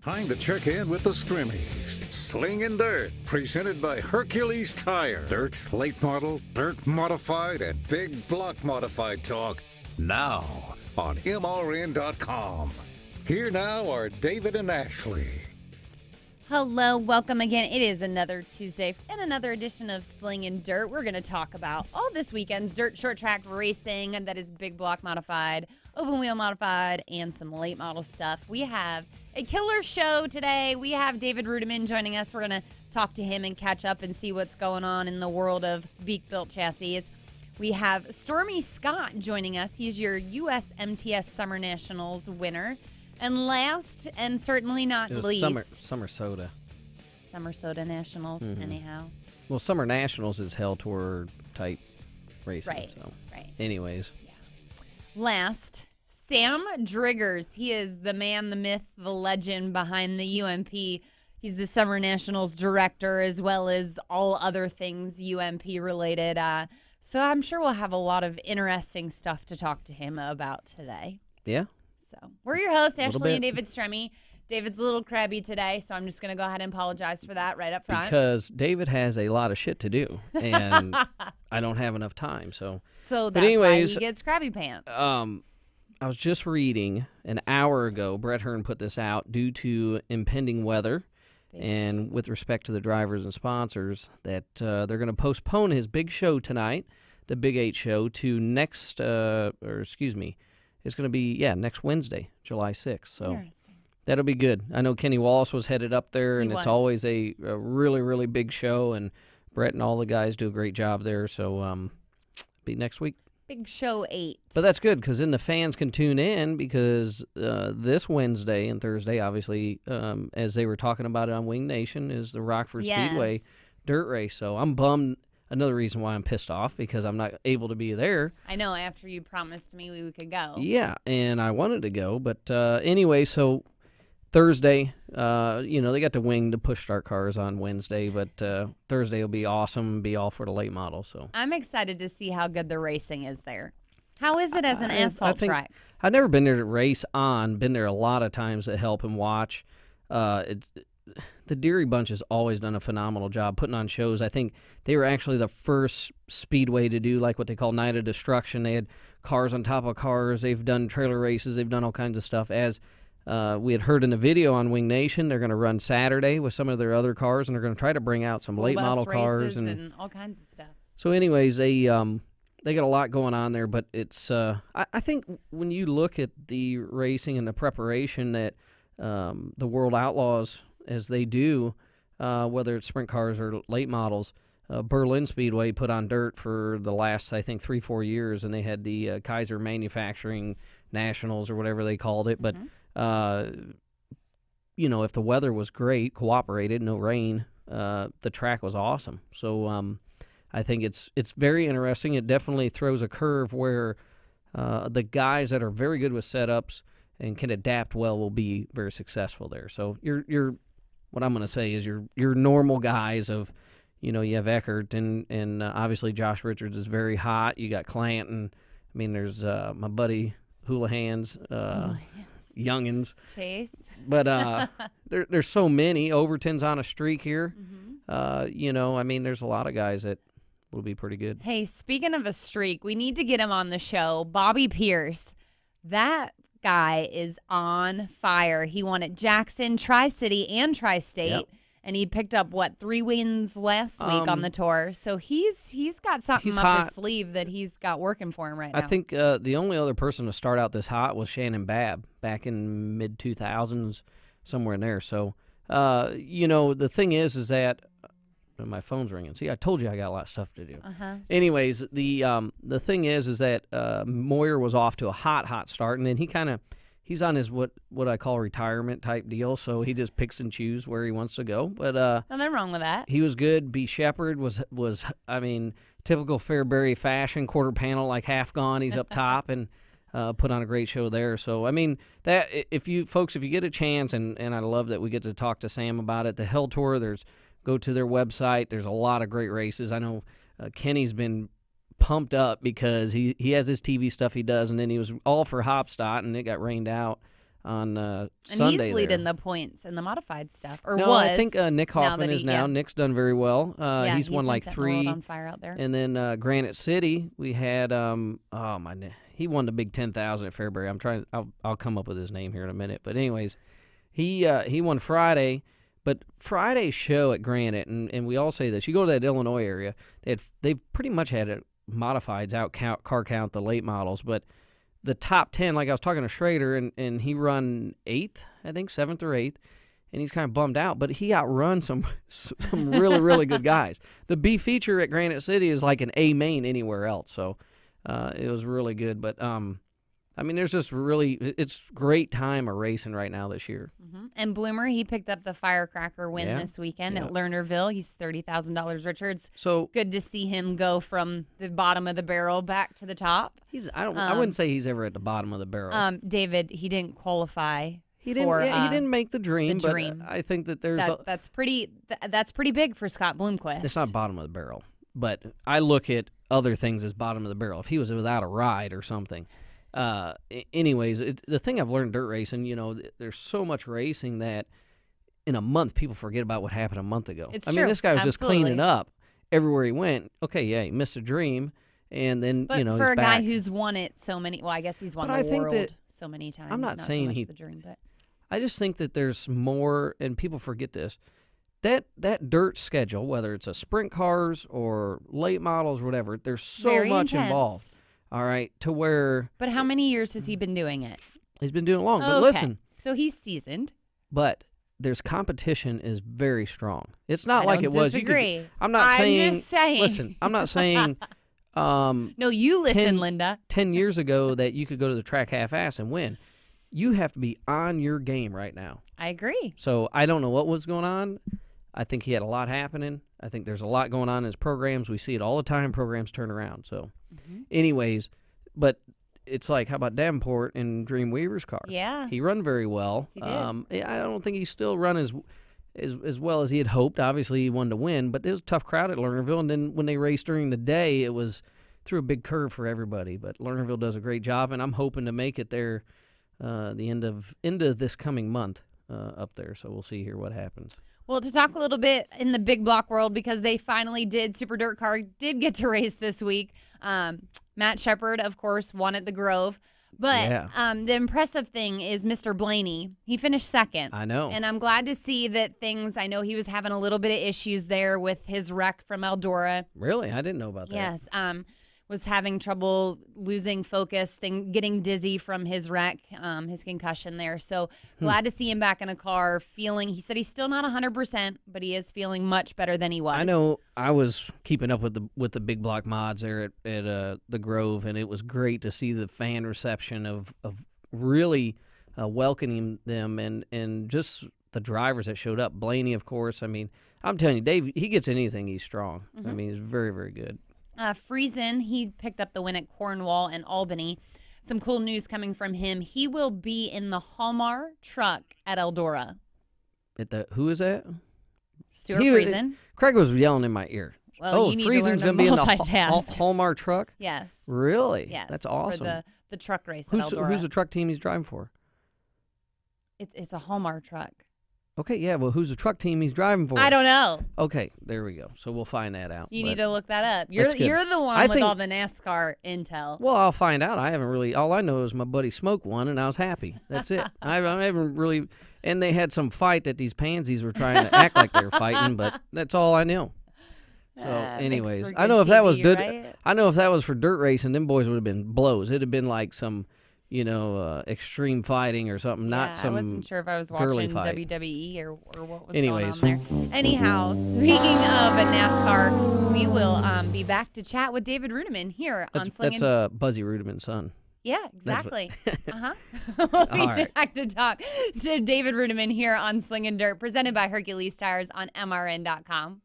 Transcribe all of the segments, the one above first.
Time to check in with the Strimmies. Slingin' Dirt, presented by Hercules Tire. Dirt, late model, dirt modified, and big block modified talk. Now on MRN.com. Here now are David and Ashley. Hello, welcome again. It is another Tuesday and another edition of Slingin' Dirt. We're going to talk about all this weekend's dirt short track racing that is big block modified, open wheel modified, and some late model stuff. We have a killer show today. We have David Reutimann joining us. We're going to talk to him and catch up and see what's going on in the world of Beak-built chassis. We have Stormy Scott joining us. He's your USMTS Summer Nationals winner. And last, and certainly not least, Summer Soda. Summer Soda Nationals, anyhow. Well, Summer Nationals is Hell Tour type racing. Right, so. right. Anyways. Yeah. Last, Sam Driggers. He is the man, the myth, the legend behind the UMP. He's the Summer Nationals director as well as all other things UMP related. So I'm sure we'll have a lot of interesting stuff to talk to him about today. Yeah. So we're your hosts, Ashley and David Stremme. David's a little crabby today, so I'm just going to go ahead and apologize for that right up front. Because David has a lot of shit to do, and I don't have enough time. So that's why he gets crabby pants. I was just reading an hour ago, Brett Hearn put this out, due to impending weather and with respect to the drivers and sponsors, that they're going to postpone his big show tonight, the Big 8 show, to it's going to be, next Wednesday, July 6th. So that'll be good. I know Kenny Wallace was headed up there, and it's always a really, really big show, and Brett and all the guys do a great job there. So be next week. Big Show 8. But that's good, because then the fans can tune in, because this Wednesday and Thursday, obviously, as they were talking about it on Wing Nation, is the Rockford Speedway dirt race. So I'm bummed. Another reason why I'm pissed off, because I'm not able to be there. I know, after you promised me we could go. Yeah, and I wanted to go. But anyway, so Thursday, they got the Wing to push start cars on Wednesday, but Thursday will be awesome, be all for the late model. So I'm excited to see how good the racing is there. How is it as an asphalt track? I've never been there to race on, been there a lot of times to help and watch. The Deary Bunch has always done a phenomenal job putting on shows. I think they were actually the first speedway to do like what they call Night of Destruction. They had cars on top of cars. They've done trailer races. They've done all kinds of stuff. As we had heard in the video on Wing Nation, they're going to run Saturday with some of their other cars, and they're going to try to bring out some late model cars and all kinds of stuff. So anyways, they got a lot going on there, but it's I think when you look at the racing and the preparation that the World Outlaws, as they do, whether it's sprint cars or late models, Berlin Speedway put on dirt for the last, I think, 3-4 years, and they had the Kaiser Manufacturing Nationals or whatever they called it. But, if the weather was great, cooperated, no rain, the track was awesome. So I think it's very interesting. It definitely throws a curve where the guys that are very good with setups and can adapt well will be very successful there. So you're what I'm going to say is your normal guys of, you have Eckert and obviously Josh Richards is very hot. You got Clanton. I mean, there's my buddy Houlihan's, youngins. Chase. But there's so many. Overton's on a streak here. There's a lot of guys that will be pretty good. Hey, speaking of a streak, we need to get him on the show. Bobby Pierce. That guy is on fire. He won at Jackson, Tri-City, and Tri-State, and he picked up 3 wins last week on the tour. So he's got something up his sleeve that he's got working for him right now. I think the only other person to start out this hot was Shannon Babb back in mid 2000s, somewhere in there. So the thing is that my phone's ringing. See, I told you I got a lot of stuff to do. Anyways, the thing is that Moyer was off to a hot start, and then he's on his what I call retirement type deal, so he just picks and chooses where he wants to go. But nothing wrong with that. He was good. B. Shepard was typical Fairbury fashion, quarter panel, like half gone. He's up top and put on a great show there. So that if you get a chance, and I love that we get to talk to Sam about it. The Hell Tour, go to their website. There's a lot of great races. I know Kenny's been pumped up because he has his TV stuff he does, and then he was all for Hopstot, and it got rained out. on and Sunday. he's leading there. the points in the modified stuff. Or no, was. I think Nick Hoffman is now. Yeah. Nick's done very well. He's won like setting the world 3. on fire out there. And then Granite City, we had he won the big 10,000 at Fairbury. I'll come up with his name here in a minute. But anyways, he won Friday. But Friday's show at Granite, and we all say this, you go to that Illinois area, they've pretty much had it modifieds out car count the late models, but the top 10, like I was talking to Schrader, and he run 8th, I think, 7th or 8th, and he's kind of bummed out, but he outrun some really, really good guys. The B feature at Granite City is like an A main anywhere else, so it was really good. But, I mean, there's just it's great time of racing right now this year. Mm-hmm. And Bloomer, he picked up the firecracker win this weekend at Lernerville. He's $30,000, Richards. So good to see him go from the bottom of the barrel back to the top. I wouldn't say he's ever at the bottom of the barrel. David, he didn't qualify. He didn't make the dream. But I think that that's pretty big for Scott Bloomquist. It's not bottom of the barrel, but I look at other things as bottom of the barrel. If he was without a ride or something. Anyways, the thing I've learned dirt racing, there's so much racing that in a month people forget about what happened a month ago. I mean, this guy was just cleaning up everywhere he went. Okay, yeah, he missed a dream, and then but he's for a back. guy who's won it so many, well, I guess he's won the world so many times. I'm not saying so much the dream, but I just think that there's more, and people forget this. That dirt schedule, whether it's a sprint cars or late models or whatever, there's so very much intense. Involved. All right, to where... But how many years has he been doing it? He's been doing it long, but okay. listen... So he's seasoned. But there's competition is very strong. It's not like it was. Disagree. I'm not saying... I'm just saying. Listen, I'm not saying... no, you listen, Linda. 10 years ago that you could go to the track half-ass and win. You have to be on your game right now. I agree. So I don't know what was going on. I think he had a lot happening. I think there's a lot going on in his programs. We see it all the time. Programs turn around. So, anyways, but it's like, how about Davenport in Dream Weaver's car? Yeah. He run very well. Yes, he did. I don't think he still run as well as he had hoped. Obviously, he wanted to win, but it was a tough crowd at Lernerville. And then when they raced during the day, it was through a big curve for everybody. But Lernerville does a great job, and I'm hoping to make it there the end of this coming month up there. So we'll see here what happens. Well, to talk a little bit in the big block world, because they finally Super Dirt Car did get to race this week. Matt Shepard, of course, won at the Grove. But the impressive thing is Mr. Blaney. He finished second. I know. And I'm glad to see that I know he was having a little bit of issues there with his wreck from Eldora. Really? I didn't know about that. Yes. Was having trouble losing focus, getting dizzy from his wreck, his concussion there. So glad to see him back in a car he said he's still not 100%, but he is feeling much better than he was. I know. I was keeping up with the big block mods there at the Grove, and it was great to see the fan reception of really welcoming them and just the drivers that showed up. Blaney, of course. I mean, I'm telling you, Dave, he gets anything, he's strong. I mean, he's very, very good. Friesen, he picked up the win at Cornwall and Albany. Some cool news coming from him. He will be in the Hallmar truck at Eldora. Who is that? Stuart Friesen. Craig was yelling in my ear. Well, you need Friesen's to learn going to be in multitask. the Hallmar truck? Yes. Really? Yes. That's awesome. For the truck race at Eldora. Who's the truck team he's driving for? It's a Hallmar truck. Okay, yeah, well, who's the truck team he's driving for? I don't know. Okay, there we go. So we'll find that out. You need to look that up. You're the one with all the NASCAR intel. Well, I'll find out. All I know is my buddy Smoke won, and I was happy. That's it. I haven't really, and they had some fight that these pansies were trying to act like they were fighting, but that's all I know. So, anyways, I know if that was good. Right? I know if that was for dirt racing, them boys would have been blows. It'd have been like some, extreme fighting or something. Not some. I wasn't sure if I was watching fight. WWE or what was going on there. Anyhow, speaking of NASCAR, we will be back to chat with David Reutimann here on Slingin. That's Buzzie Reutimann's son. Yeah, exactly. We'll be back to talk to David Reutimann here on Slingin' Dirt, presented by Hercules Tires on MRN.com.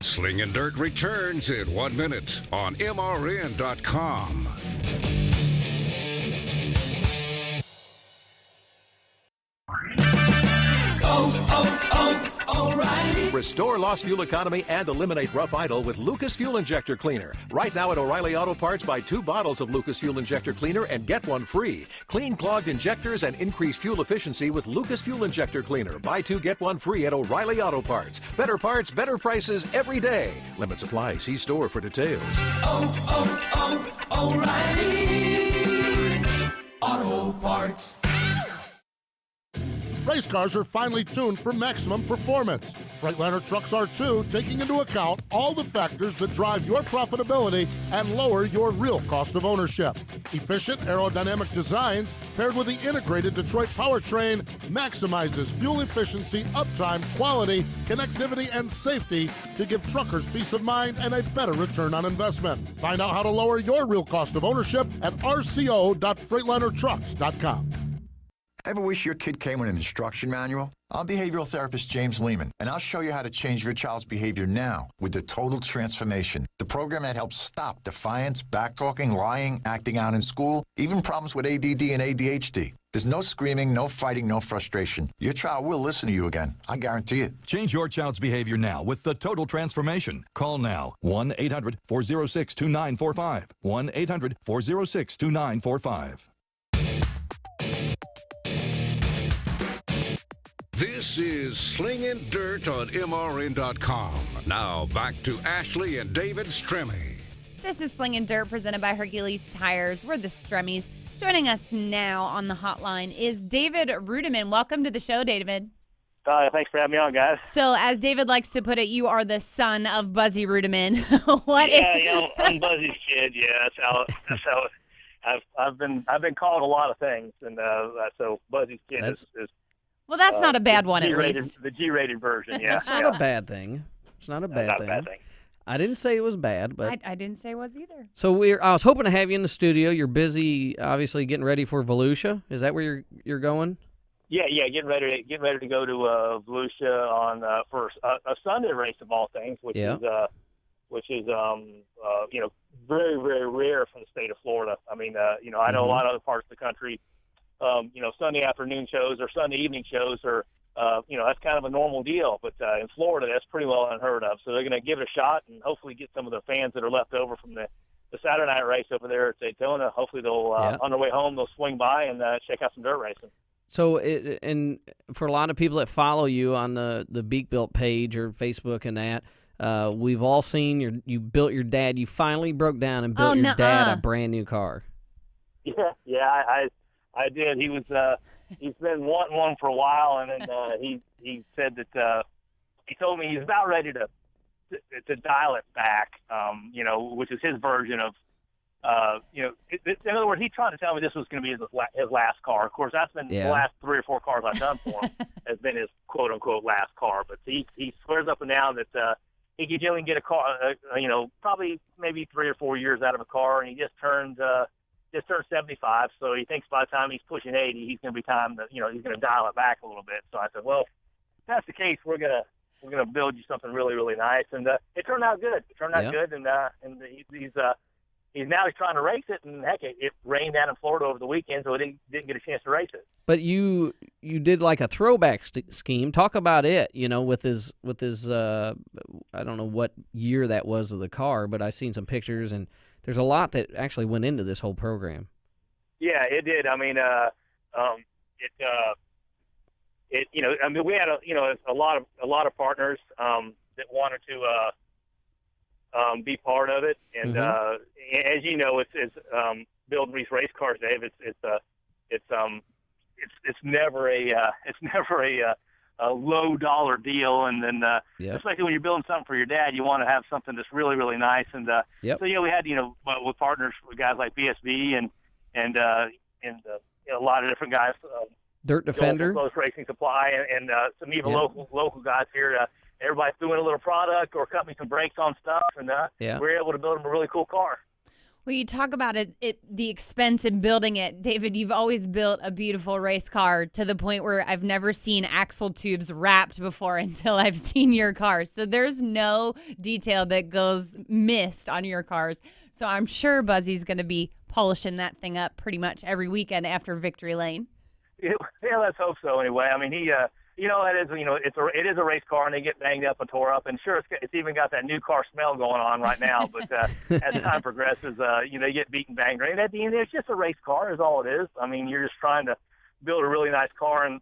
Slingin' Dirt returns in 1 minute on MRN.com. O'Reilly. Restore lost fuel economy and eliminate rough idle with Lucas Fuel Injector Cleaner. Right now at O'Reilly Auto Parts, buy 2 bottles of Lucas Fuel Injector Cleaner and get 1 free. Clean clogged injectors and increase fuel efficiency with Lucas Fuel Injector Cleaner. Buy 2, get 1 free at O'Reilly Auto Parts. Better parts, better prices every day. Limit supply. See store for details. O'Reilly Auto Parts. Race cars are finally tuned for maximum performance. Freightliner trucks are too, taking into account all the factors that drive your profitability and lower your real cost of ownership. Efficient aerodynamic designs paired with the integrated Detroit powertrain maximizes fuel efficiency, uptime, quality, connectivity, and safety to give truckers peace of mind and a better return on investment. Find out how to lower your real cost of ownership at rco.freightlinertrucks.com. Ever wish your kid came with an instruction manual? I'm behavioral therapist James Lehman, and I'll show you how to change your child's behavior now with the Total Transformation, the program that helps stop defiance, backtalking, lying, acting out in school, even problems with ADD and ADHD. There's no screaming, no fighting, no frustration. Your child will listen to you again. I guarantee it. Change your child's behavior now with the Total Transformation. Call now. 1-800-406-2945. 1-800-406-2945. This is Slingin' Dirt on MRN.com. Now back to Ashley and David Stremme. This is Slingin' Dirt presented by Hercules Tires. We're the Stremmes. Joining us now on the hotline is David Reutimann. Welcome to the show, David. Thanks for having me on, guys. So, as David likes to put it, you are the son of Buzzie Reutimann. I'm Buzzie's kid. Yeah, that's how. I've been called a lot of things, and so Buzzie's kid is. Well, that's not a bad one, at least. The G-rated version, yeah. It's not a bad thing. It's not a bad thing. I didn't say it was bad, but I didn't say it was either. So I was hoping to have you in the studio. You're busy, obviously, getting ready for Volusia. Is that where you're going? Yeah, getting ready to go to Volusia on for a Sunday race of all things, which is very, very rare from the state of Florida. I mean, I know a lot of other parts of the country. Sunday afternoon shows or Sunday evening shows are, that's kind of a normal deal. But in Florida, that's pretty well unheard of. So they're going to give it a shot and hopefully get some of the fans that are left over from the Saturday night race over there at Daytona. Hopefully they'll, on their way home, they'll swing by and check out some dirt racing. So, and for a lot of people that follow you on the Beak Built page or Facebook and that, we've all seen you built your dad. You finally broke down and built your dad a brand new car. Yeah, I did. He was he's been wanting one for a while, and then he said that he told me he's about ready to dial it back. Which is his version of in other words, he's trying to tell me this was going to be his last car. Of course, that's been the last 3 or 4 cars I've done for him has been his quote unquote last car. But he swears up and down that he could generally get a car, probably maybe 3 or 4 years out of a car, and he just turned 75, so he thinks by the time he's pushing 80, he's going to be time that he's going to dial it back a little bit. So I said, well, if that's the case, we're gonna build you something really, really nice, and it turned out good. And he's trying to race it, and heck, it rained down in Florida over the weekend, so he didn't get a chance to race it. But you did like a throwback scheme. Talk about it, with his I don't know what year that was of the car, but I seen some pictures and. There's a lot that actually went into this whole program. Yeah, it did. I mean, we had a lot of partners that wanted to be part of it, and as you know, it's building these race cars, Dave. It's never a low dollar deal, and then especially when you're building something for your dad, you want to have something that's really, really nice. And so we had with partners with guys like BSB and a lot of different guys. Dirt Defender, Close Racing Supply, and some even local guys here. Everybody's doing a little product or cut me some brakes on stuff, and we're able to build them a really cool car. Well, you talk about the expense in building it. David, you've always built a beautiful race car to the point where I've never seen axle tubes wrapped before until I've seen your car. So there's no detail that goes missed on your cars. So I'm sure Buzzie's going to be polishing that thing up pretty much every weekend after Victory Lane. Yeah, let's hope so anyway. I mean, he You know, it is a race car, and they get banged up and tore up. And sure, it's even got that new car smell going on right now. But as time progresses, they get beaten, banged. And at the end, it's just a race car, is all it is. I mean, you're just trying to build a really nice car, and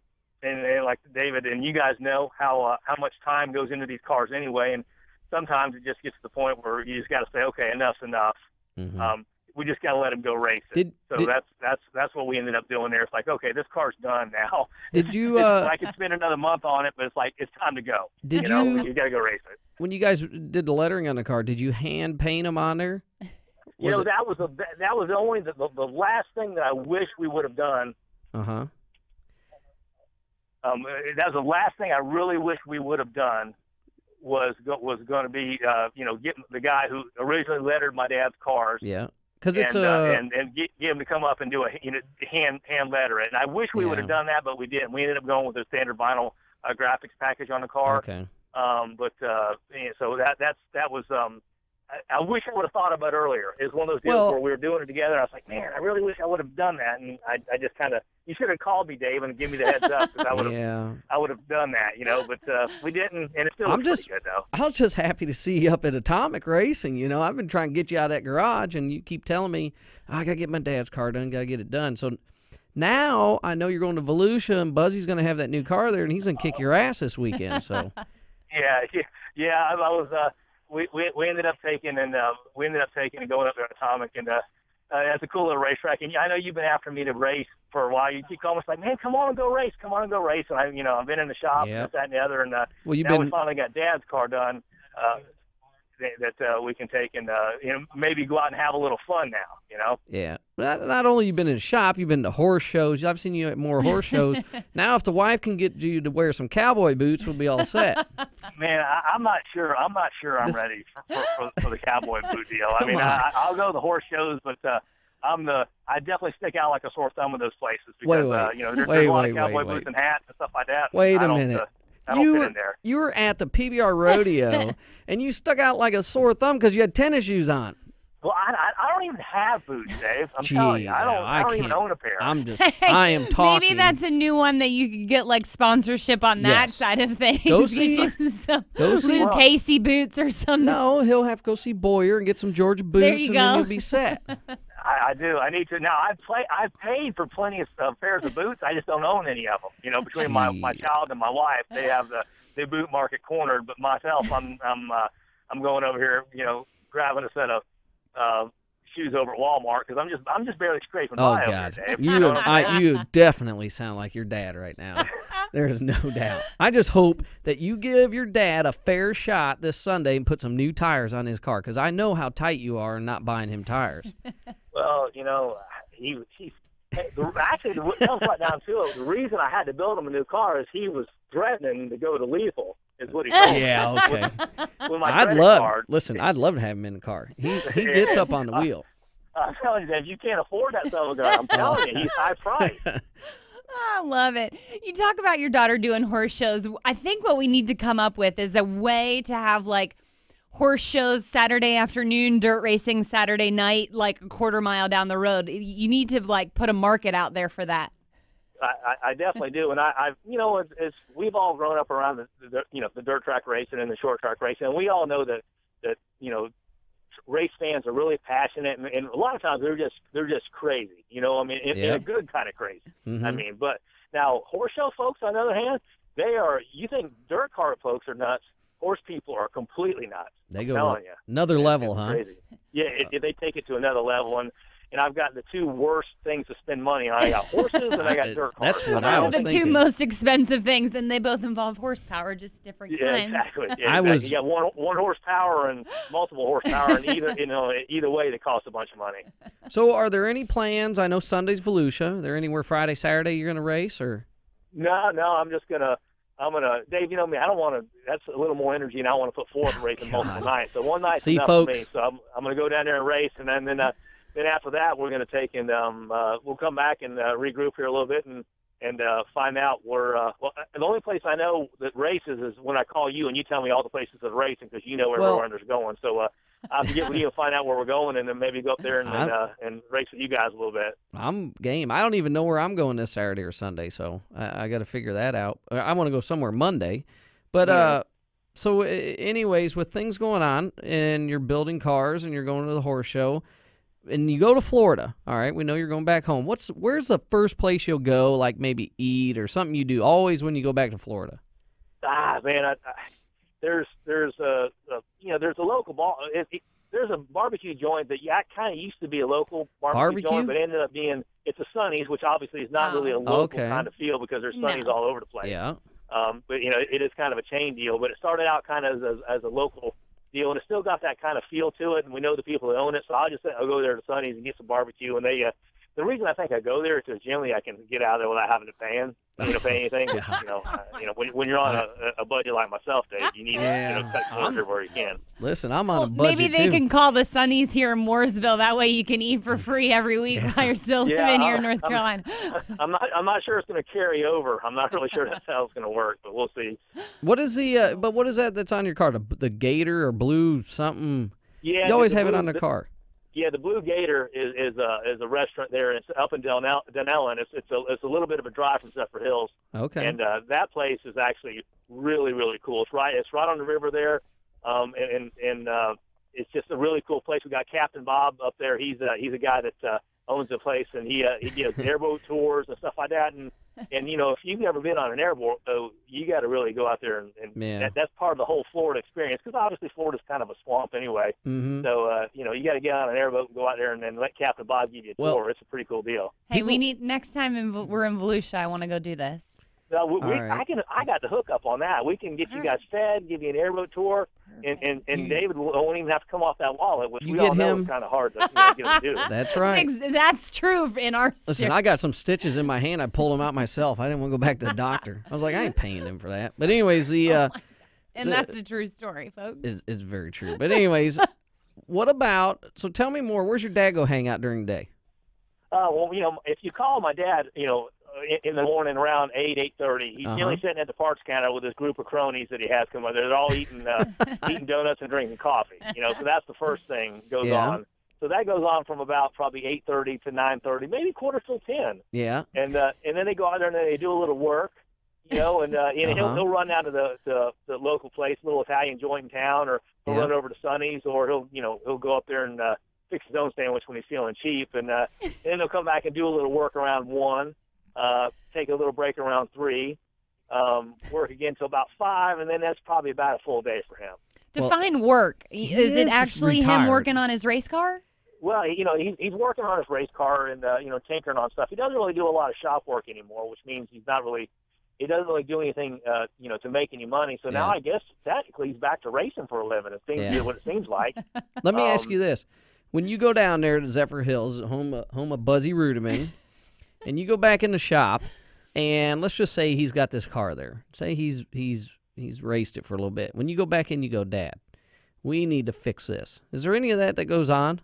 like David and you guys know how much time goes into these cars anyway. And sometimes it just gets to the point where you just got to say, okay, enough's enough. Mm-hmm. We just got to let him go race it. That's what we ended up doing there. It's like, okay, this car's done now. Did you? I could spend another month on it, but it's like it's time to go. You got to go race it. When you guys did the lettering on the car, did you hand paint them on there? That was only the last thing that I wish we would have done. Uh-huh. That was the last thing I really wish we would have done. Was going to be getting the guy who originally lettered my dad's cars. Yeah. Because it's and get him to come up and do a hand letter it. And I wish we would have done that, but we didn't. We ended up going with the standard vinyl graphics package on the car. Okay. So that was I wish I would have thought about it earlier. It was one of those deals where we were doing it together. And I was like, man, I really wish I would have done that. And I just kind of, you should have called me, Dave, and give me the heads up, because I would have done that, But we didn't, and it still looks pretty good, though. I was just happy to see you up at Atomic Racing. I've been trying to get you out of that garage, and you keep telling me, I got to get my dad's car done, got to get it done. So now I know you're going to Volusia, and Buzzie's going to have that new car there, and he's going to kick your ass this weekend. So yeah. I was. We ended up taking and going up there at Atomic, and it's a cool little racetrack. And I know you've been after me to race for a while. You keep calling us like, man, come on and go race. And I've been in the shop, this, that, and the other. And we finally got Dad's car done that we can take and maybe go out and have a little fun now. Yeah. Not only you've been in the shop, you've been to horse shows. I've seen you at more horse shows. Now, if the wife can get you to wear some cowboy boots, we'll be all set. Man, I'm not sure I'm ready for the cowboy boot deal. I mean, I'll go to the horse shows, but I definitely stick out like a sore thumb in those places because there's a lot of cowboy boots and hats and stuff like that. Wait a minute. I don't fit in there. You were at the PBR rodeo, and you stuck out like a sore thumb because you had tennis shoes on. Well, I don't even have boots, Dave. I'm telling you, I don't even own a pair. I am talking. Maybe that's a new one that you could get like sponsorship on that side of things. Go see some Luke Casey boots or something. No, he'll have to go see Boyer and get some Georgia boots, then you'll be set. I do. I need to. Now, I've paid for plenty of pairs of boots. I just don't own any of them. Between my child and my wife, they have the boot market cornered. But myself, I'm going over here, grabbing a set of shoes over at Walmart because I'm just barely scraping by over there, Dave. You definitely sound like your dad right now. There's no doubt. I just hope that you give your dad a fair shot this Sunday and put some new tires on his car because I know how tight you are in not buying him tires. Well, he's actually that was right down to it. The reason I had to build him a new car is he was threatening to go to lethal. Is what he told me. Yeah, okay. With my I'd love to have him in the car. He gets up on the wheel. I'm telling you, Dave, you can't afford that son of a gun. I'm telling you, he's high price. I love it. You talk about your daughter doing horse shows. I think what we need to come up with is a way to have like horse shows Saturday afternoon, dirt racing Saturday night, like a quarter mile down the road. You need to like put a market out there for that. I definitely do, and I we've all grown up around the dirt track racing and the short track racing, and we all know that race fans are really passionate, and a lot of times they're just crazy, in a good kind of crazy. Mm-hmm. I mean, but now horse show folks, on the other hand, you think dirt cart folks are nuts, horse people are completely nuts. They go another level, huh? Crazy. Yeah, they take it to another level, and I've got the two worst things to spend money on. I got horses and I got dirt cars. That's what I was thinking. Those are the two most expensive things, and they both involve horsepower, just different kinds. Exactly. Yeah, exactly. You got one horsepower and multiple horsepower, and either way, they cost a bunch of money. So, are there any plans? I know Sunday's Volusia. Are there anywhere Friday, Saturday you're going to race, or? No. I'm gonna. Dave, you know me. I don't want to. That's a little more energy, and I want to put forth racing multiple nights. So one night's enough for me. So I'm gonna go down there and race, and then after that, we're going to take and we'll come back and regroup here a little bit and find out where. The only place I know that races is when I call you and you tell me all the places that are racing because you know everywhere there's going. So I have to get with you and find out where we're going, and then maybe go up there and race with you guys a little bit. I'm game. I don't even know where I'm going this Saturday or Sunday, so I got to figure that out. I want to go somewhere Monday. But so anyways, with things going on and you're building cars and you're going to the horse show and you go to Florida, all right, we know you're going back home. Where's the first place you'll go, like maybe eat or something you do always when you go back to Florida? Man, there's a local bar. There's a barbecue joint that kind of used to be a local barbecue joint, but ended up being it's a Sonny's, which obviously is not really a local kind of feel because there's Sonny's all over the place. Yeah. But it is kind of a chain deal. But it started out kind of as a local deal, and it's still got that kind of feel to it. And we know the people that own it, so I'll go there to Sonny's and get some barbecue. And the reason I think I go there is because generally I can get out of there without having to pay anything. When you're on a budget like myself, Dave, you need to cut corners where you can. Listen, I'm on a budget maybe they can call the Sonny's here in Mooresville. That way you can eat for free every week while you're still living here in North Carolina. I'm not sure it's going to carry over. I'm not really sure that's how it's going to work, but we'll see. What is what is that that's on your car? The Gator or Blue something? Yeah, you always have it on the car. Yeah, the Blue Gator is a restaurant there. It's up in Denellen. It's a little bit of a drive from Zephyr Hills. Okay. And that place is actually really, really cool. It's right on the river there, and it's just a really cool place. We got Captain Bob up there. He's a guy that owns the place, and he does airboat tours and stuff like that. And if you've never been on an airboat, though, you got to really go out there and that's part of the whole Florida experience because obviously Florida's kind of a swamp anyway. Mm-hmm. So you got to get on an airboat and go out there and then let Captain Bob give you a tour. It's a pretty cool deal. Hey, we need next time we're in Volusia. I want to go do this. No, I got the hookup on that. We can get you guys fed, give you an airboat tour, and David won't even have to come off that wallet, which we all know is kind of hard to get him to do. That's right. That's true in our Listen, I got some stitches in my hand. I pulled them out myself. I didn't want to go back to the doctor. I was like, I ain't paying him for that. But anyways, and that's a true story, folks. It's very true. But anyways, what about, so tell me more. Where's your dad go hang out during the day? Well, if you call my dad, in the morning around 8:30. He's generally sitting at the parts counter with his group of cronies that he has come over. They're all eating donuts and drinking coffee. So that's the first thing goes on. So that goes on from about probably 8:30 to 9:30, maybe quarter till 10. Yeah. And then they go out there and they do a little work, and he'll run down to the local place, little Italian joint in town, or he'll run over to Sonny's, or he'll go up there and fix his own sandwich when he's feeling cheap, and then he'll come back and do a little work around 1. Take a little break around 3, work again till about 5, and then that's probably about a full day for him. Define work. Is it actually him working on his race car? Well, he's working on his race car and tinkering on stuff. He doesn't really do a lot of shop work anymore, which means he doesn't really do anything to make any money. So now I guess technically he's back to racing for a living. It seems what it seems like. Let me ask you this: when you go down there to Zephyr Hills, home of Buzzie Reutimann. And you go back in the shop, and let's just say he's got this car there. Say he's raced it for a little bit. When you go back in, you go, Dad, we need to fix this. Is there any of that goes on?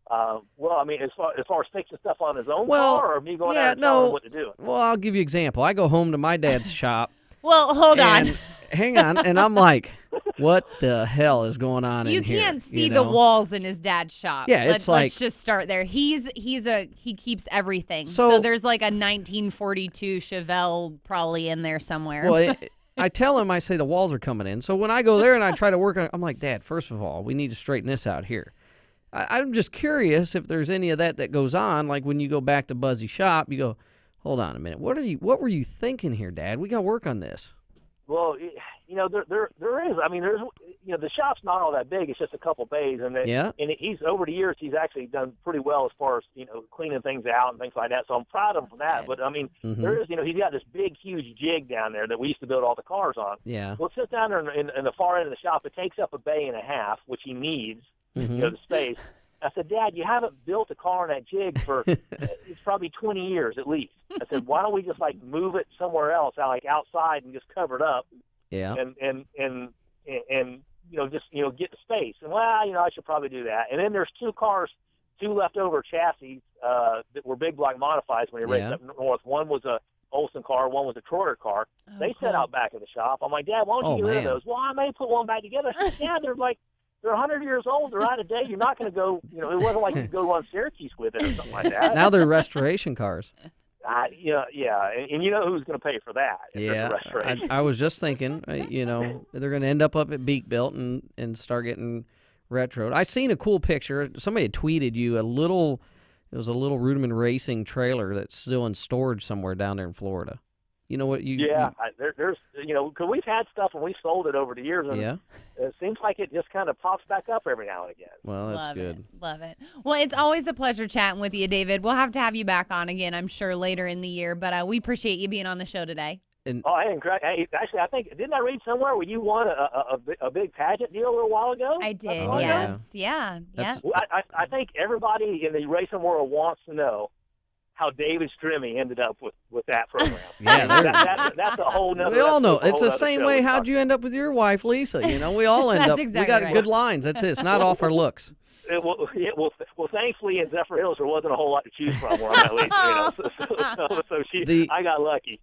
Well, I mean, as far as fixing stuff on his own car, or me going out and telling him what to do? Well, I'll give you an example. I go home to my dad's shop. Well, hold on. Hang on, and I'm like, what the hell is going on in here? You can't see the walls in his dad's shop. Yeah, let's just start there. He keeps everything. So there's like a 1942 Chevelle probably in there somewhere. Well, I tell him, I say the walls are coming in. So when I go there and I try to work on it, I'm like, Dad, first of all, we need to straighten this out here. I'm just curious if there's any of that goes on. Like when you go back to Buzzie's shop, you go, hold on a minute. What were you thinking here, Dad? We got to work on this. Well, there is. I mean, there's, the shop's not all that big. It's just a couple bays, and he's over the years he's actually done pretty well as far as cleaning things out and things like that. So I'm proud of him for that. But I mean, there is, he's got this big, huge jig down there that we used to build all the cars on. Yeah. Well, it sits down there in the far end of the shop. It takes up a bay and a half, which he needs, the space. I said, Dad, you haven't built a car on that jig for it's probably 20 years at least. I said, why don't we just move it somewhere else, like outside, and just cover it up? Yeah. And just get the space. And I should probably do that. And then there's 2 leftover chassis that were big block modifieds when he raced up north. One was a Olsen car, one was a Troyer car. They set out back in the shop. I'm like, Dad, why don't you get rid of those? Well, I may put one back together. I said, yeah, they're like they're 100 years old. They're out of date. You're not going to go. You know, it wasn't like you could go run Syracuse with it or something like that. Now they're restoration cars. Yeah, and you know who's going to pay for that? Yeah, I was just thinking, you know, they're going to end up at Beak Built and start getting retroed. I seen a cool picture. Somebody had tweeted you it was a little Reutimann Racing trailer that's still in storage somewhere down there in Florida. You know what? There's you know, because we've had stuff and we sold it over the years, and it seems like it just kind of pops back up every now and again. Well, that's good. Love it. Well, it's always a pleasure chatting with you, David. We'll have to have you back on again, I'm sure, later in the year. But we appreciate you being on the show today. And hey, actually, I think didn't I read somewhere where you won a big pageant deal a little while ago? I did. Yes. Yeah. Well, I think everybody in the racing world wants to know how David Stremme ended up with that program. That's a whole nother. We all know. It's the same way. How'd you end up with your wife, Lisa? You know, we all end up. Exactly we got right. good lines. That's it. It's not off our looks. Well, thankfully in Zephyr Hills there wasn't a whole lot to choose from where I'm at least. You know, I got lucky.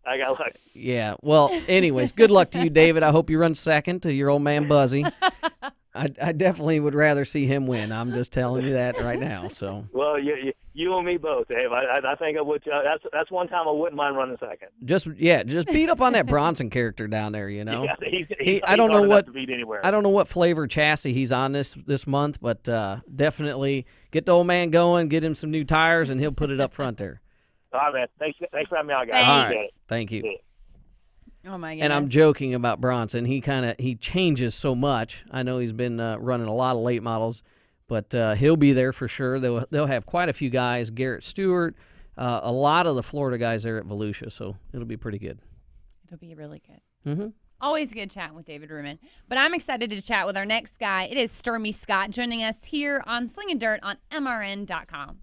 Yeah. Well, anyways, good luck to you, David. I hope you run second to your old man Buzzie. I definitely would rather see him win. I'm just telling you that right now. So. Well, you and me both, Dave. I think I would. That's one time I wouldn't mind running second. Just beat up on that Bronson character down there. You know. He's I don't know hard what to beat anywhere. I don't know what flavor chassis he's on this month, but definitely get the old man going. Get him some new tires, and he'll put it up front there. All right, man. Thanks for having me out, guys. All right. Thank you. Yeah. Oh my goodness. And I'm joking about Bronson. He changes so much. I know he's been running a lot of late models, but he'll be there for sure. They'll have quite a few guys. Garrett Stewart, a lot of the Florida guys there at Volusia, so it'll be pretty good. It'll be really good. Mm-hmm. Always good chatting with David Reutimann. But I'm excited to chat with our next guy. It is Stormy Scott joining us here on Slingin' Dirt on MRN.com.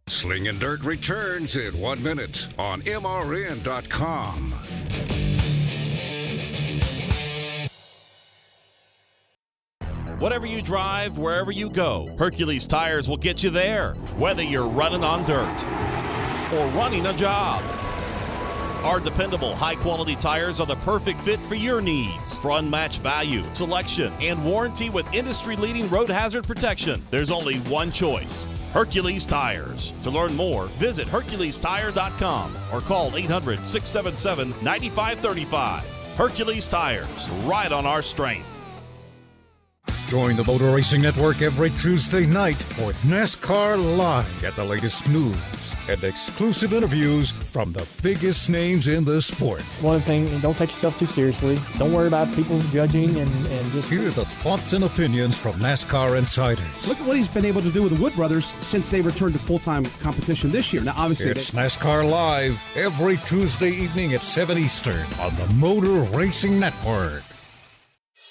Slingin' Dirt returns in 1 minute on MRN.com. Whatever you drive, wherever you go, Hercules Tires will get you there, whether you're running on dirt or running a job. Our dependable, high-quality tires are the perfect fit for your needs. For unmatched value, selection, and warranty with industry-leading road hazard protection, there's only one choice: Hercules Tires. To learn more, visit HerculesTire.com or call 800-677-9535. Hercules Tires, right on our strength. Join the Motor Racing Network every Tuesday night for NASCAR Live. Get the latest news and exclusive interviews from the biggest names in the sport. One thing, don't take yourself too seriously. Don't worry about people judging and just... Hear the thoughts and opinions from NASCAR insiders. Look at what he's been able to do with the Wood Brothers since they returned to full-time competition this year. Now, obviously... It's NASCAR Live every Tuesday evening at 7 Eastern on the Motor Racing Network.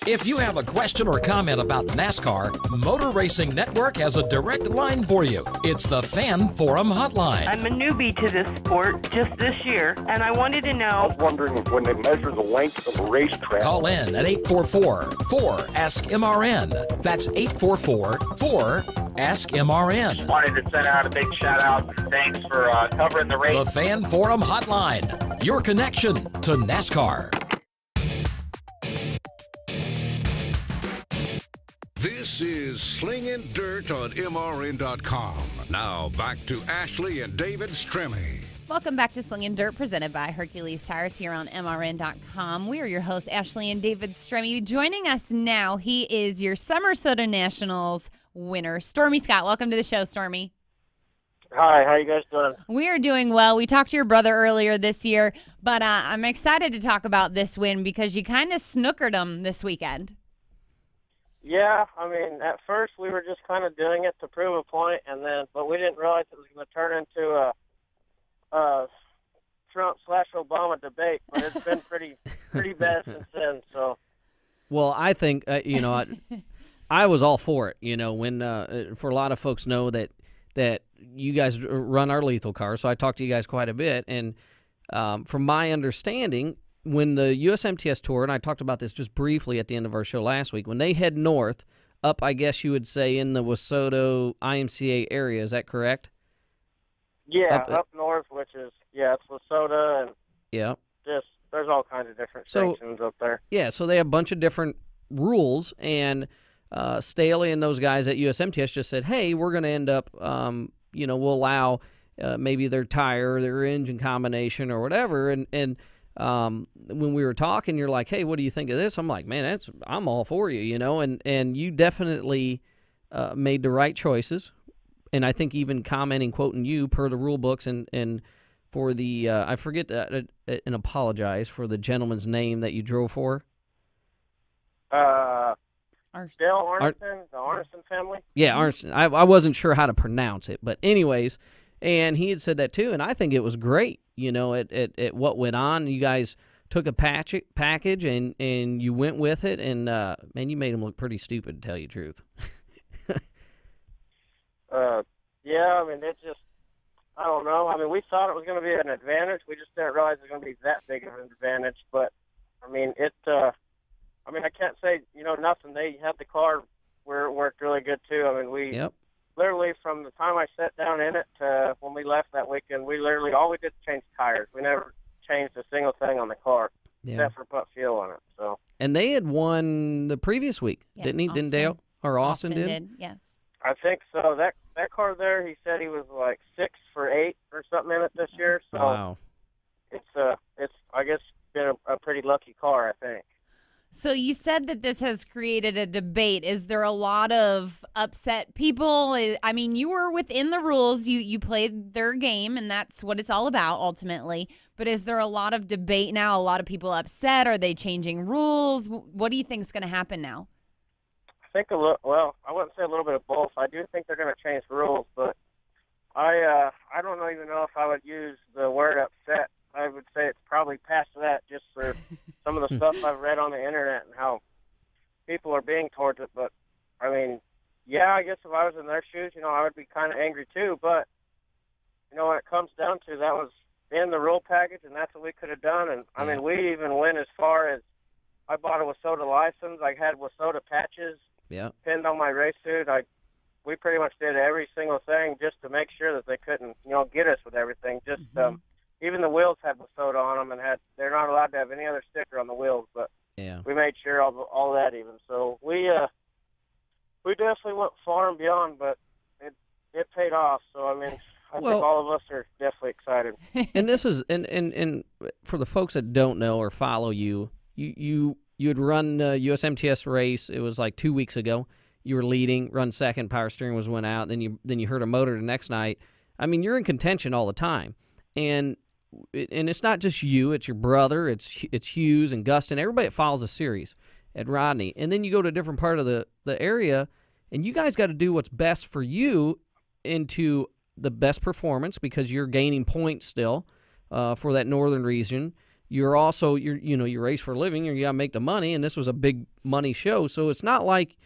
If you have a question or comment about NASCAR, Motor Racing Network has a direct line for you. It's the Fan Forum Hotline. I'm a newbie to this sport just this year, and I wanted to know... I was wondering when they measure the length of a racetrack... Call in at 844-4-ASK-MRN. That's 844-4-ASK-MRN. Wanted to send out a big shout-out and thanks for covering the race. The Fan Forum Hotline, your connection to NASCAR. This is Slingin' Dirt on MRN.com. Now back to Ashley and David Stremme. Welcome back to Slingin' Dirt, presented by Hercules Tires here on MRN.com. We are your hosts, Ashley and David Stremme. Joining us now, he is your Summer Soda Nationals winner, Stormy Scott. Welcome to the show, Stormy. Hi, how you guys doing? We are doing well. We talked to your brother earlier this year, but I'm excited to talk about this win because you kind of snookered him this weekend. Yeah, I mean, at first we were just kind of doing it to prove a point, but we didn't realize it was going to turn into a Trump/Obama debate. But it's been pretty bad since then. So, well, I think I was all for it. When for a lot of folks know that you guys run our lethal car, so I talked to you guys quite a bit, and from my understanding, when the USMTS Tour, and I talked about this just briefly at the end of our show last week, when they head north, up, I guess you would say, in the Wausoto IMCA area, is that correct? Yeah, up north, which is, it's Wausoto and yeah, just there's all kinds of different sections up there. Yeah, so they have a bunch of different rules, and Staley and those guys at USMTS just said, hey, we're going to end up, we'll allow maybe their tire, their engine combination or whatever. And when we were talking, you're like, hey, what do you think of this? I'm like, man, I'm all for you, and you definitely made the right choices. And I think even commenting, quoting you per the rule books and for the, I forget and apologize for the gentleman's name that you drove for. Dale Arneson, the Arneson family? Yeah, Arneson. I wasn't sure how to pronounce it, but anyways, and he had said that too, and I think it was great, at what went on. You guys took a package and you went with it, and, man, you made him look pretty stupid, to tell you the truth. Yeah, I mean, it's just, I don't know. I mean, we thought it was going to be an advantage. We just didn't realize it was going to be that big of an advantage. But, I mean, I can't say, nothing. They had the car where it worked really good, too. I mean, we literally, from the time I sat down in it to when we left that weekend, all we did was change tires. We never changed a single thing on the car except for put fuel on it. So. And they had won the previous week, didn't he? Didn't Dale? Or Austin did? Yes. I think so. That car there, he said he was like 6 for 8 or something in it this year. So wow. It's I guess been a pretty lucky car, I think. So you said that this has created a debate. Is there a lot of upset people? I mean, you were within the rules. You played their game, and that's what it's all about ultimately. But is there a lot of debate now? A lot of people upset? Are they changing rules? What do you think is going to happen now? I think well, I wouldn't say a little bit of both. I do think they're going to change the rules, but I don't even know if I would use the word upset. I would say it's probably past that, just for some of the stuff I've read on the internet and how people are being towards it. But I mean, yeah, I guess if I was in their shoes, I would be kind of angry too. But when it comes down to, that was in the rule package, and that's what we could have done. And I mean, we even went as far as I bought a WSOTA license. I had WSOTA patches pinned on my race suit. We pretty much did every single thing just to make sure that they couldn't, get us with everything. Just even the wheels had WSOTA on them, and they're not allowed to have any other sticker on the wheels. But we made sure all that even. So we definitely went far and beyond, but it paid off. So I mean, I think all of us are definitely excited. And this is and for the folks that don't know or follow you had run the USMTS race. It was like 2 weeks ago. You were leading, run second, power steering went out. Then you heard a motor the next night. I mean, you're in contention all the time, and it's not just you. It's your brother. It's Hughes and Gustin. Everybody that follows the series at Rodney. And then you go to a different part of the area, and you guys got to do what's best for you into the best performance, because you're gaining points still for that northern region. You're also you race for a living, and you got to make the money. And this was a big money show, so it's not like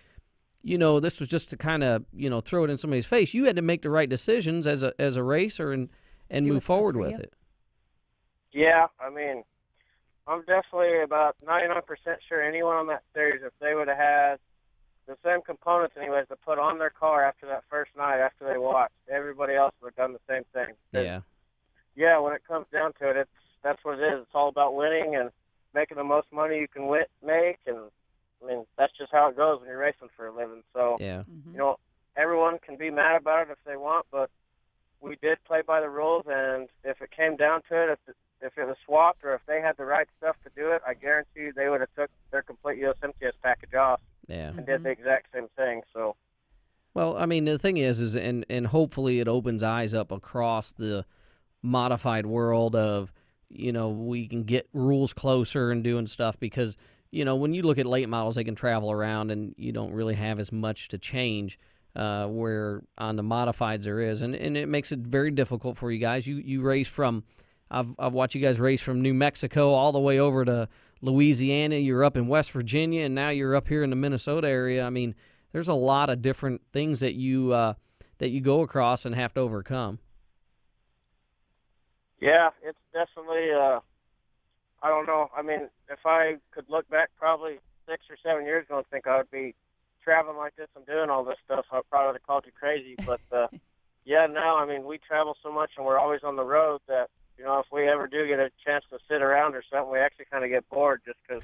this was just to kind of throw it in somebody's face. You had to make the right decisions as a racer and move forward with it. Yeah, I mean, I'm definitely about 99% sure anyone on that series, if they would have had the same components anyways to put on their car after that first night, after they watched, everybody else would have done the same thing. Yeah, when it comes down to it, that's what it is. It's all about winning and making the most money you can make, and I mean, that's just how it goes when you're racing for a living. So, everyone can be mad about it if they want, but we did play by the rules, and if it came down to it, if it was swapped or if they had the right stuff to do it, I guarantee you they would have took their complete USMTS package off and did the exact same thing. So, well, I mean, the thing is and hopefully it opens eyes up across the modified world of, we can get rules closer and doing stuff, because, when you look at late models, they can travel around and you don't really have as much to change. Where on the modifieds there is, and it makes it very difficult for you guys. You race from, I've watched you guys race from New Mexico all the way over to Louisiana. You're up in West Virginia, and now you're up here in the Minnesota area. I mean, there's a lot of different things that you go across and have to overcome. Yeah, it's definitely. I don't know. I mean, if I could look back probably 6 or 7 years ago and think I would be traveling like this and doing all this stuff, I probably would have called you crazy. But, now, I mean, we travel so much and we're always on the road that if we ever do get a chance to sit around or something, we actually kind of get bored just because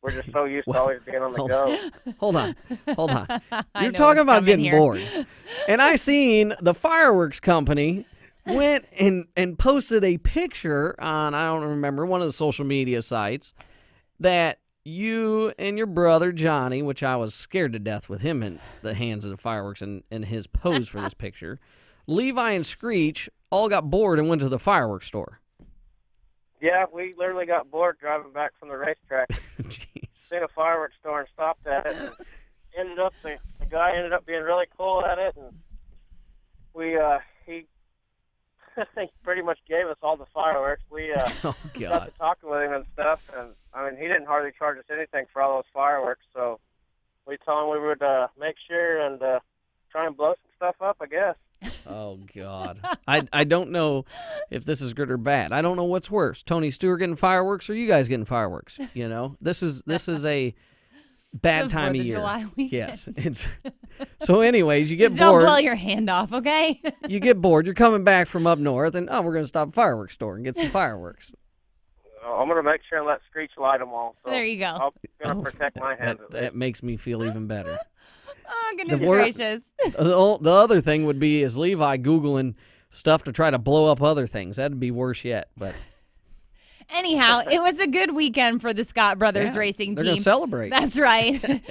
we're just so used to always being on the go. Hold on. You're talking about getting bored. And I seen the fireworks company went and posted a picture on, I don't remember, one of the social media sites that you and your brother, Johnny, which I was scared to death with him in the hands of the fireworks and his pose for this picture, Levi and Screech all got bored and went to the fireworks store. Yeah, we literally got bored driving back from the racetrack. Seen a fireworks store and stopped at it. And the guy ended up being really cool at it, and he I think pretty much gave us all the fireworks. We got to talking with him and stuff, and I mean he didn't hardly charge us anything for all those fireworks. So we told him we would make sure and try and blow some stuff up, I guess. Oh, God. I don't know if this is good or bad. I don't know what's worse, Tony Stewart getting fireworks or you guys getting fireworks. This is a bad time of year. July weekend. Yes. So anyways, you get Just bored. Don't blow your hand off, okay? You get bored. You're coming back from up north, and, we're going to stop at a fireworks store and get some fireworks. I'm going to make sure and let Screech light them all. So there you go. I'm going to protect my hands. That makes me feel even better. Oh, goodness gracious. The other thing would be is Levi Googling stuff to try to blow up other things. That'd be worse yet. But anyhow, it was a good weekend for the Scott Brothers racing team. They're going to celebrate. That's right.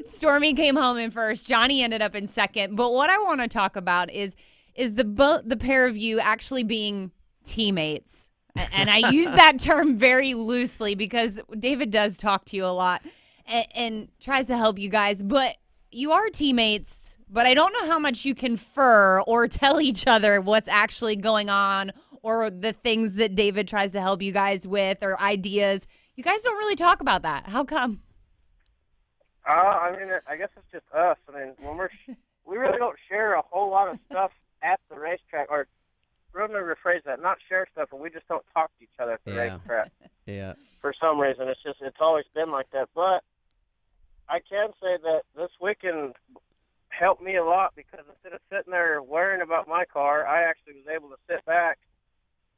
Stormy came home in first. Johnny ended up in second. But what I want to talk about is the pair of you actually being teammates. And I use that term very loosely because David does talk to you a lot and tries to help you guys. But you are teammates, but I don't know how much you confer or tell each other what's actually going on or the things that David tries to help you guys with or ideas. You guys don't really talk about that. How come? I mean, I guess it's just us. I mean, when we really don't share a whole lot of stuff at the racetrack, or let me rephrase that, not share stuff, but we just don't talk to each other at the racetrack. Yeah. For some reason, it's always been like that. But I can say that this weekend helped me a lot because instead of sitting there worrying about my car, I actually was able to sit back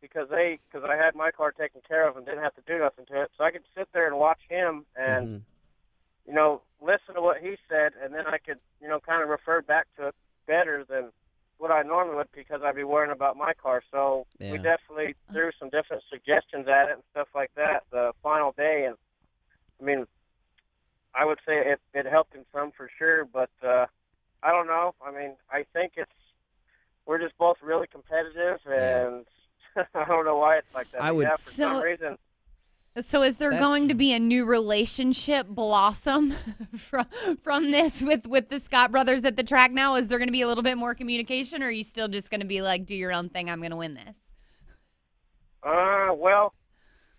because I had my car taken care of and didn't have to do nothing to it. So I could sit there and watch him and, listen to what he said, and then I could, kind of refer back to it better than what I normally would because I'd be worrying about my car. So we definitely threw some different suggestions at it and stuff like that the final day. And, I mean, I would say it helped in some for sure, but I don't know. I mean, I think we're just both really competitive, and I don't know why it's like that. For some reason. So is there going to be a new relationship blossom from this with the Scott brothers at the track now? Is there going to be a little bit more communication, or are you still just going to be like, do your own thing, I'm going to win this? Well,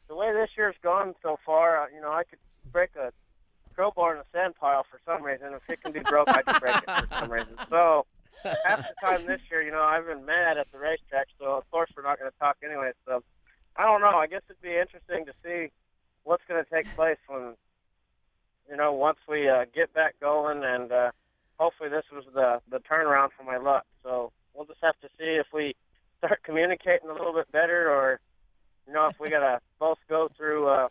the way this year's gone so far, I could break a crowbar in a sand pile for some reason. If it can be broke, I can break it for some reason. So half the time this year, I've been mad at the racetrack, so of course we're not going to talk anyway. So I don't know. I guess it'd be interesting to see what's going to take place when, once we get back going, and hopefully this was the turnaround for my luck. So we'll just have to see if we start communicating a little bit better, or, if we got to both go through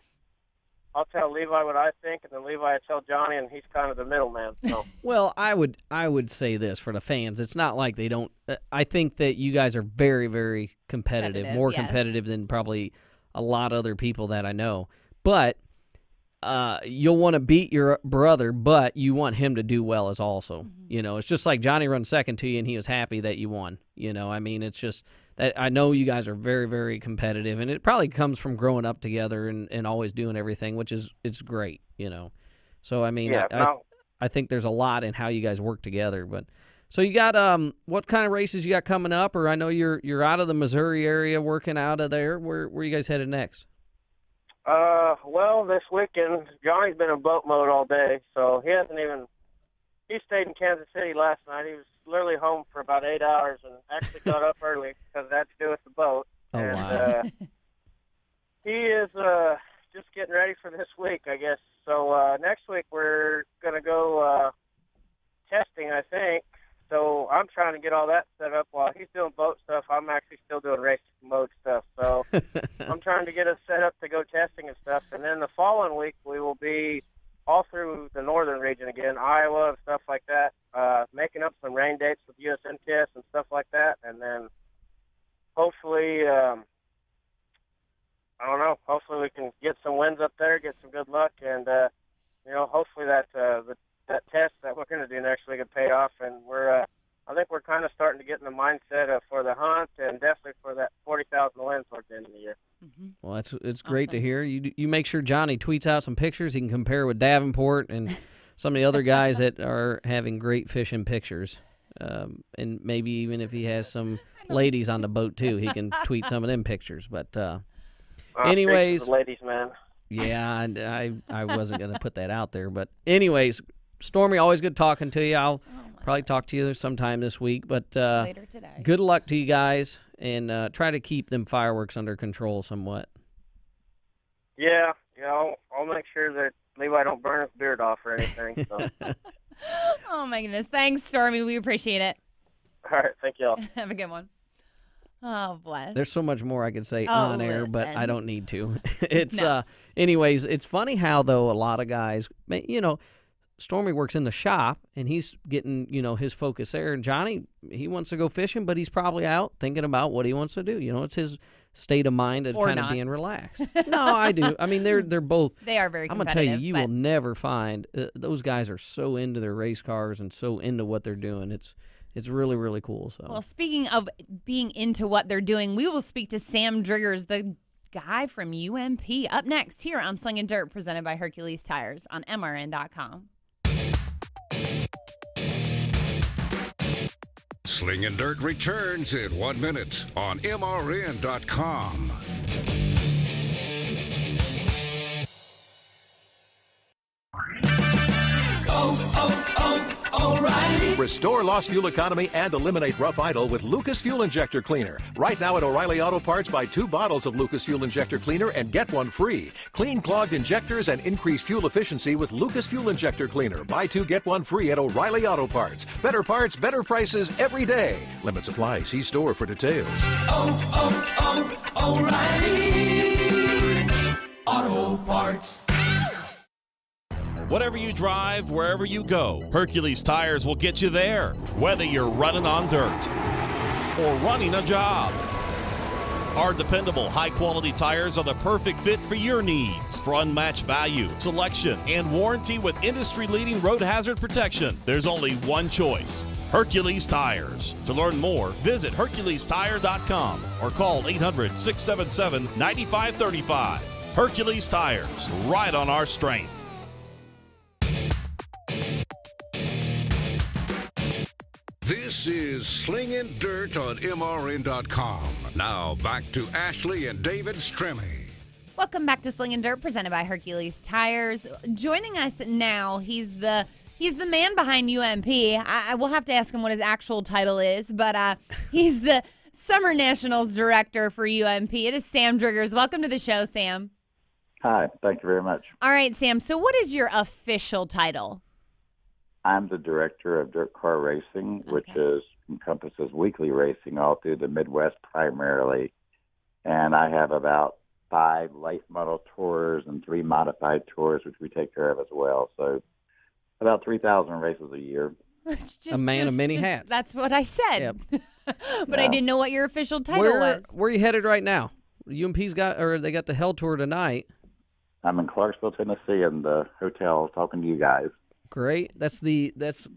I'll tell Levi what I think, and then Levi will tell Johnny, and he's kind of the middleman. So. Well, I would say this for the fans. It's not like they don't. I think that you guys are very, very competitive, more competitive than probably a lot of other people that I know. But you'll want to beat your brother, but you want him to do well as also. It's just like Johnny run second to you, and he was happy that you won. I mean, it's just that I know you guys are very, very competitive, and it probably comes from growing up together and always doing everything, which is it's great. So I mean, I think there's a lot in how you guys work together. But so you got what kind of races you got coming up? Or I know you're out of the Missouri area working out of there. Where you guys headed next? Well, this weekend, Johnny's been in boat mode all day, so he stayed in Kansas City last night. He was literally home for about 8 hours and actually got up early because it had to do with the boat. Oh, and, wow. He is just getting ready for this week, I guess. So next week we're going to go testing, I think. So I'm trying to get all that set up while he's doing boat stuff. I'm actually still doing race mode stuff. So I'm trying to get us set up to go testing and stuff. And then the following week, we will be all through the northern region again, Iowa and stuff like that, making up some rain dates with USNTS and stuff like that. And then hopefully, I don't know, hopefully we can get some wins up there, get some good luck, and, hopefully that test that we're going to do next week will pay off. And I think we're kind of starting to get in the mindset for the hunt and definitely for that 40,000 wins towards the end of the year. Well, it's great to hear. You make sure Johnny tweets out some pictures. He can compare with Davenport and some of the other guys that are having great fishing pictures. And maybe even if he has some ladies on the boat too, he can tweet some of them pictures. But anyways, ladies, man. Yeah, and I wasn't going to put that out there. But anyways, Stormy, always good talking to you. I'll probably talk to you sometime this week. But later today. Good luck to you guys, and try to keep them fireworks under control somewhat. Yeah, I'll make sure that Levi don't burn his beard off or anything. So. Oh, my goodness. Thanks, Stormy. We appreciate it. All right. Thank y'all. Have a good one. Oh, bless. There's so much more I could say on air, but listen. I don't need to. Anyways, it's funny how, though, a lot of guys, Stormy works in the shop, and he's getting, his focus there. And Johnny, he wants to go fishing, but he's probably out thinking about what he wants to do. It's his state of mind and kind of being relaxed. No, I do. I mean, they're both. They are very competitive. I'm going to tell you, you will never find, those guys are so into their race cars and so into what they're doing. It's really, really cool. So. Well, speaking of being into what they're doing, we will speak to Sam Driggers, the guy from UMP, up next here on Slingin' Dirt, presented by Hercules Tires on MRN.com. Slingin' Dirt returns in 1 minute on MRN.com. O'Reilly. Restore lost fuel economy and eliminate rough idle with Lucas Fuel Injector Cleaner. Right now at O'Reilly Auto Parts, buy 2 bottles of Lucas Fuel Injector Cleaner and get 1 free. Clean clogged injectors and increase fuel efficiency with Lucas Fuel Injector Cleaner. Buy 2, get 1 free at O'Reilly Auto Parts. Better parts, better prices every day. Limit supply. See store for details. O'Reilly Auto Parts. Whatever you drive, wherever you go, Hercules Tires will get you there. Whether you're running on dirt or running a job, our dependable, high-quality tires are the perfect fit for your needs. For unmatched value, selection, and warranty with industry-leading road hazard protection, there's only one choice: Hercules Tires. To learn more, visit HerculesTire.com or call 800-677-9535. Hercules Tires, right on our strength. This is Slingin' Dirt on MRN.com. Now back to Ashley and David Stremme. Welcome back to Slingin' Dirt, presented by Hercules Tires. Joining us now, he's the man behind UMP. I will have to ask him what his actual title is, but he's the Summer Nationals Director for UMP. It is Sam Driggers. Welcome to the show, Sam. Hi, thank you very much. All right, Sam, so what is your official title? I'm the director of dirt car racing, which encompasses weekly racing all through the Midwest primarily. And I have about 5 late model tours and 3 modified tours, which we take care of as well. So about 3,000 races a year. A man of many hats. That's what I said. Yep. But I didn't know what your official title was. Where are you headed right now? UMP's they got the Hell Tour tonight. I'm in Clarksville, Tennessee, in the hotel talking to you guys. Great. That's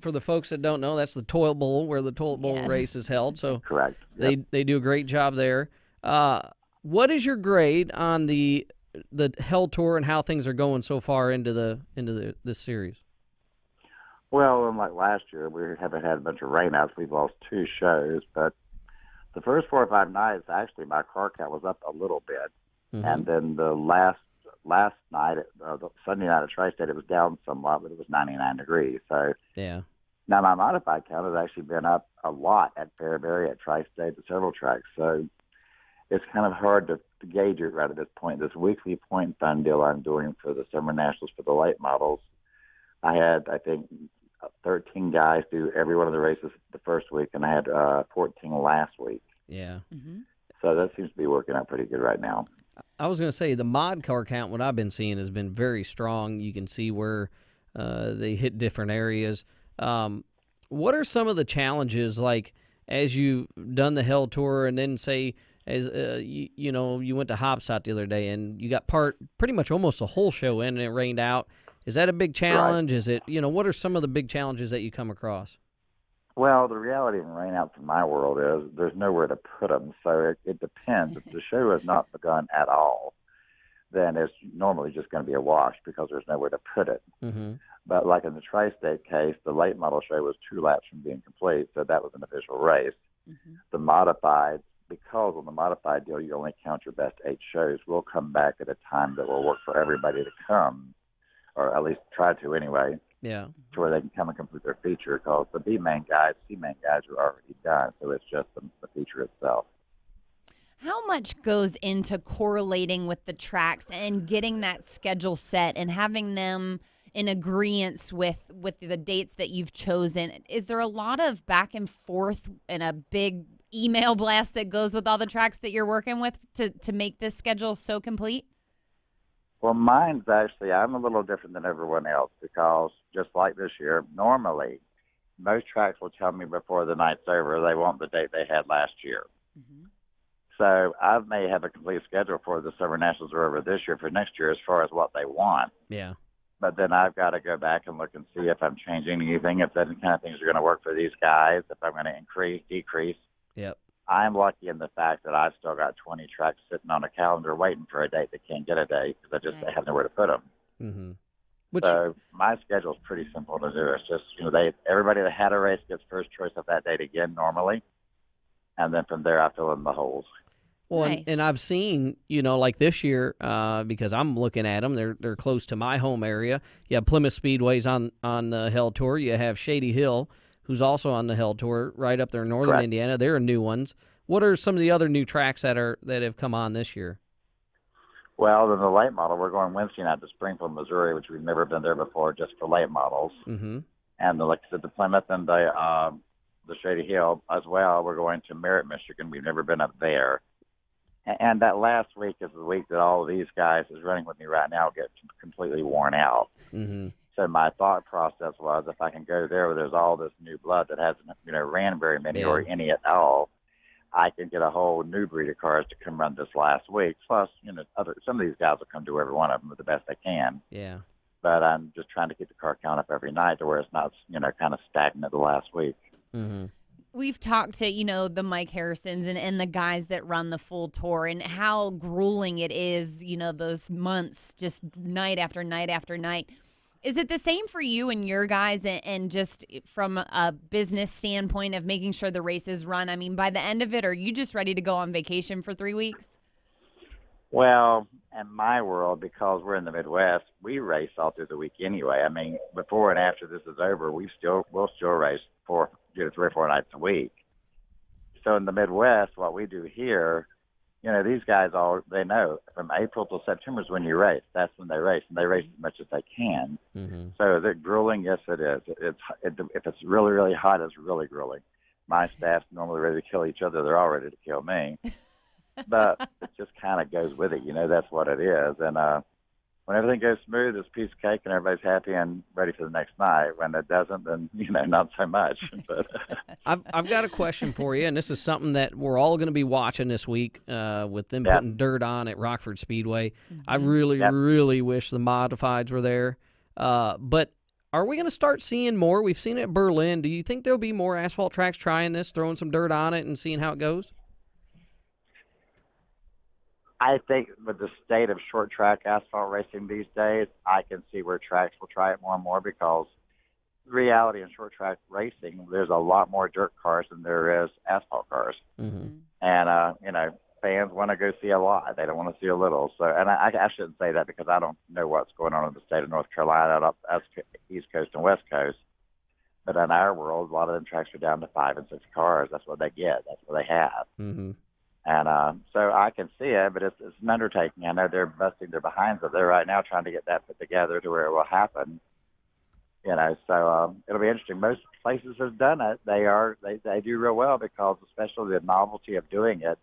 for the folks that don't know, that's the Toilet Bowl, where the Toilet Bowl race is held. So correct. They do a great job there. What is your grade on the Hell Tour and how things are going so far into this series? Well, unlike last year, we haven't had a bunch of rainouts. We've lost 2 shows, but the first 4 or 5 nights, actually, my car count was up a little bit, and then the last night, the Sunday night at Tri-State, it was down somewhat, but it was 99 degrees. So yeah. Now my modified count has actually been up a lot at Fairbury, at Tri-State, at several tracks. So it's kind of hard to gauge it right at this point. This weekly point fund deal I'm doing for the Summer Nationals for the late models, I had, I think, 13 guys do every one of the races the first week, and I had 14 last week. Yeah. So that seems to be working out pretty good right now. I was going to say the mod car count, what I've been seeing, has been very strong. You can see where they hit different areas. What are some of the challenges, like as you've done the Hell Tour and then say, as you went to Hopstop the other day and you got pretty much almost a whole show in and it rained out. Is that a big challenge? Right. Is it, what are some of the big challenges that you come across? Well, the reality of rainouts in my world is there's nowhere to put them, so it depends. If the show has not begun at all, then it's normally just going to be a wash because there's nowhere to put it. Mm-hmm. But like in the Tri-State case, the late model show was 2 laps from being complete, so that was an official race. Mm-hmm. The modified, because on the modified deal you only count your best 8 shows, we'll come back at a time that will work for everybody to come, or at least try to anyway. Yeah. To where they can come and complete their feature, because the B-main guys, C-main guys are already done, so it's just the feature itself. How much goes into correlating with the tracks and getting that schedule set and having them in agreement with the dates that you've chosen? Is there a lot of back and forth and a big email blast that goes with all the tracks that you're working with to make this schedule so complete? Well, mine's actually, I'm a little different than everyone else because just like this year, normally most tracks will tell me before the night's over they want the date they had last year. Mm-hmm. So I may have a complete schedule for the Summer Nationals are over this year for next year as far as what they want. Yeah. But then I've got to go back and look and see if I'm changing anything, if that kind of things are going to work for these guys, if I'm going to increase, decrease. Yep. I'm lucky in the fact that I've still got 20 tracks sitting on a calendar waiting for a date that can't get a date because I have nowhere to put them. Mm-hmm. So my schedule's pretty simple to do. It's just, everybody that had a race gets first choice of that date again normally, and then from there I fill in the holes. Well, nice. and I've seen, like this year, because I'm looking at them, they're close to my home area. You have Plymouth Speedway's on the Hell Tour. You have Shady Hill, who's also on the Hell Tour, right up there in northern Correct. Indiana. They're new ones. What are some of the other new tracks that have come on this year? Well, in the late model, we're going Wednesday night to Springfield, Missouri, which we've never been there before, just for late models. Mm-hmm. And like I said, the Plymouth and the Shady Hill as well. We're going to Merritt, Michigan. We've never been up there. And that last week is the week that all of these guys is running with me right now get completely worn out. Mm-hmm. So my thought process was, if I can go there where there's all this new blood that hasn't ran very many or any at all, I can get a whole new breed of cars to come run this last week. Plus, some of these guys will come do every one of them with the best they can. Yeah. But I'm just trying to get the car count up every night to where it's not, kind of stagnant the last week. Mm-hmm. We've talked to, the Mike Harrisons and the guys that run the full tour and how grueling it is, those months, just night after night after night. Is it the same for you and your guys and just from a business standpoint of making sure the races run? I mean, by the end of it, are you just ready to go on vacation for 3 weeks? Well, in my world, because we're in the Midwest, we race all through the week anyway. I mean, before and after this is over, we'll still race 3 or 4 nights a week. So in the Midwest, what we do here, these guys they know from April till September is when you race. That's when they race, and they race as much as they can. Mm-hmm. So is it grueling? Yes, it is. If it's really, really hot, it's really grueling. My staff's normally ready to kill each other. They're all ready to kill me. But it just kind of goes with it. That's what it is. And when everything goes smooth, it's a piece of cake and everybody's happy and ready for the next night. When it doesn't, then, not so much. But I've got a question for you, and this is something that we're all going to be watching this week with them putting dirt on at Rockford Speedway. Mm-hmm. I really, really wish the modifieds were there. But are we going to start seeing more? We've seen it at Berlin. Do you think there'll be more asphalt tracks trying this, throwing some dirt on it and seeing how it goes? I think with the state of short track asphalt racing these days, I can see where tracks will try it more and more because the reality in short track racing, there's a lot more dirt cars than there is asphalt cars. Mm-hmm. And, fans want to go see a lot. They don't want to see a little. So, and I shouldn't say that because I don't know what's going on in the state of North Carolina, up East Coast and West Coast. But in our world, a lot of them tracks are down to 5 and 6 cars. That's what they get. That's what they have. Mm-hmm. And so I can see it, but it's an undertaking. I know they're busting their behinds up there right now trying to get that put together to where it will happen. So it'll be interesting. Most places have done it. They do real well because especially the novelty of doing it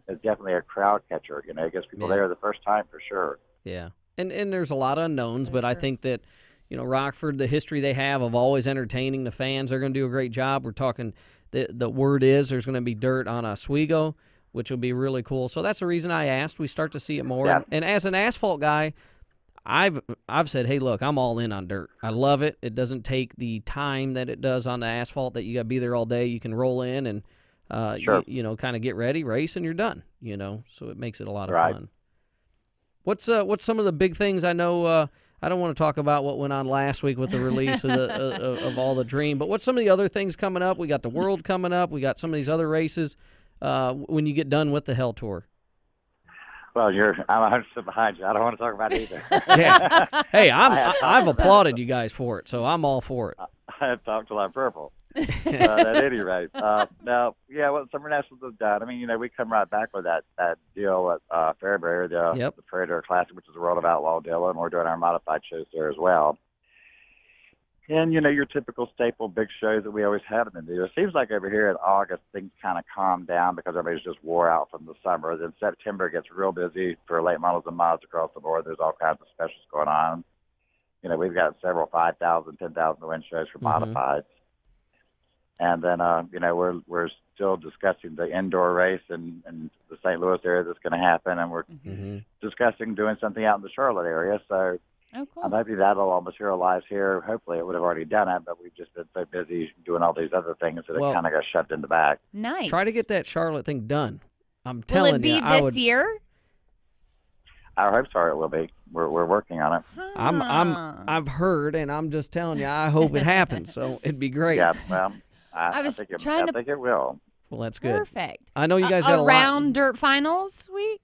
is definitely a crowd catcher. It gets people there the first time for sure. Yeah, and there's a lot of unknowns, but I think that, Rockford, the history they have of always entertaining the fans, they're going to do a great job. We're talking, the word is there's going to be dirt on Oswego, which will be really cool. So that's the reason I asked. We start to see it more. Yeah. And as an asphalt guy, I've said, hey, look, I'm all in on dirt. I love it. It doesn't take the time that it does on the asphalt that you got to be there all day. You can roll in and, Sure. kind of get ready, race, and you're done, So it makes it a lot of Right. fun. What's some of the big things? I know I don't want to talk about what went on last week with the release of of all the Dream, but what's some of the other things coming up? We got the World coming up. We got some of these other races when you get done with the Hell Tour. Well, I'm 100% behind you. I don't want to talk about it either. Yeah. Hey, I've applauded you guys for it, so I'm all for it. I have talked till I'm purple. At any rate, now, what Summer Nationals have done, we come right back with that deal at Fairbury, the Predator Classic, which is a World of Outlaw deal, and we're doing our modified shows there as well. And, your typical staple big shows that we always have in the deal. It seems like over here in August, things kind of calm down because everybody's just wore out from the summer. Then September gets real busy for late models and mods across the board. There's all kinds of specials going on. We've got several 5,000, 10,000 to win shows for modifieds. And then, we're still discussing the indoor race in the St. Louis area that's going to happen, and we're discussing doing something out in the Charlotte area. So I'm happy that'll all materialize here. Hopefully it would have already done it, but we've just been so busy doing all these other things that it kind of got shoved in the back. Nice. Try to get that Charlotte thing done. I'm telling you. Will it be this year? Our hopes are it will be. We're working on it. I've heard, and I'm just telling you, I hope it happens. So it'd be great. Yeah, well, I think it will. Well, that's good. Perfect. I know you guys got a lot. Around Dirt Finals week?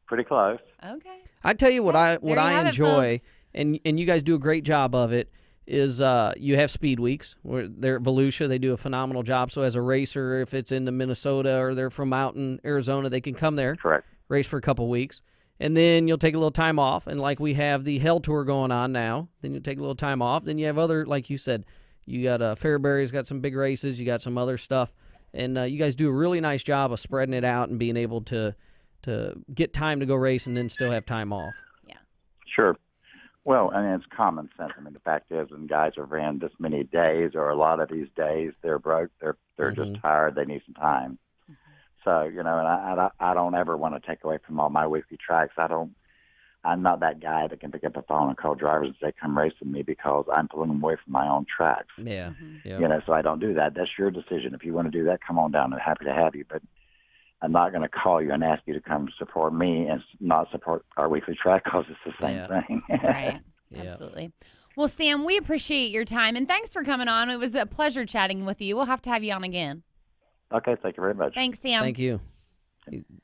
Pretty close. Okay. I tell you what I enjoy, folks. and you guys do a great job of it, is you have speed weeks. Where they're at Volusia, they do a phenomenal job. So as a racer, if it's in the Minnesota or they're from out in Arizona, they can come there. Correct. Race for a couple weeks. And then you'll take a little time off. And like we have the Hell Tour going on now, then you'll take a little time off. Then you have other, like you said, you got Fairbury's got some big races. You got some other stuff. And you guys do a really nice job of spreading it out and being able to get time to go race and then still have time off. Yeah. Sure. Well, it's common sense. The fact is when guys have ran this many days or a lot of these days, they're broke. They're just tired. They need some time. So, and I don't ever want to take away from all my weekly tracks. I'm not that guy that can pick up the phone and call drivers and say, come race with me because I'm pulling them away from my own tracks. Yeah. So I don't do that. That's your decision. If you want to do that, come on down. I'm happy to have you. But I'm not going to call you and ask you to come support me and not support our weekly track because it's the same thing. Right. Absolutely. Well, Sam, we appreciate your time, and thanks for coming on. It was a pleasure chatting with you. We'll have to have you on again. Okay, thank you very much. Thanks, Sam. Thank you.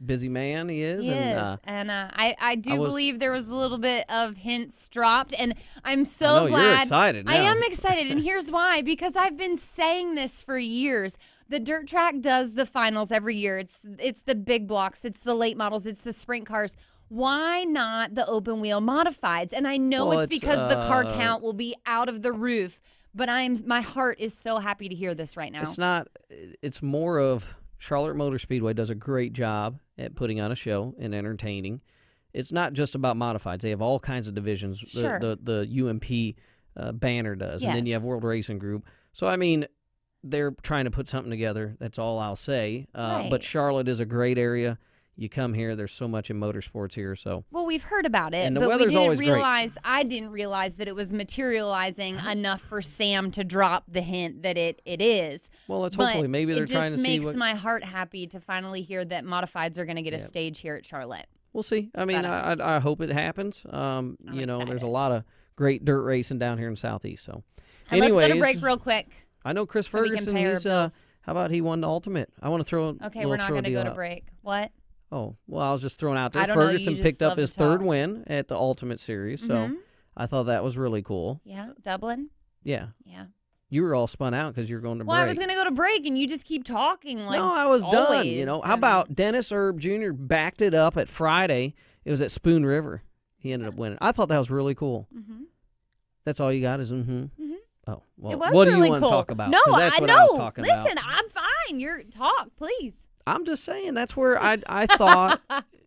Busy man he is. I do believe there was a little bit of hints dropped, and I'm so I know, glad. You're excited now. I am excited, and here's why. Because I've been saying this for years. The dirt track does the finals every year. It's the big blocks. It's the late models. It's the sprint cars. Why not the open wheel modifieds? And I know it's because the car count will be out of the roof, but my heart is so happy to hear this right now. It's not. It's more of Charlotte Motor Speedway does a great job at putting on a show and entertaining. It's not just about modifieds. They have all kinds of divisions. Sure. The UMP banner does, and then you have World Racing Group. So they're trying to put something together. That's all I'll say. Right. But Charlotte is a great area. You come here, there's so much in motorsports here. So well, we've heard about it, and the but weather's always great. I didn't realize that it was materializing enough for Sam to drop the hint that it is. Well, let's hopefully maybe they're trying to see. It just makes my heart happy to finally hear that modifieds are going to get a stage here at Charlotte. We'll see. I hope it happens. There's a lot of great dirt racing down here in Southeast. So, and let's go to break real quick. I know Chris Ferguson. He's how about he won the Ultimate? I want to throw. Okay, we're not going to go to break. What? Oh, well, I was just throwing out there. I don't know, Ferguson picked up his third win at the Ultimate Series, so I thought that was really cool. Yeah, Dublin? Yeah. Yeah. You were all spun out because you were going to break. Well, I was going to go to break, and you just keep talking like no, I was always, done. How about Dennis Erb Jr. backed it up at Friday? It was at Spoon River. He ended up winning. I thought that was really cool. Mm-hmm. That's all you got is Oh, well, It was what really do you want cool. to talk about? No, 'Cause that's I what know. I was talking about. Listen, I'm fine. Talk, please. I'm just saying that's where I thought.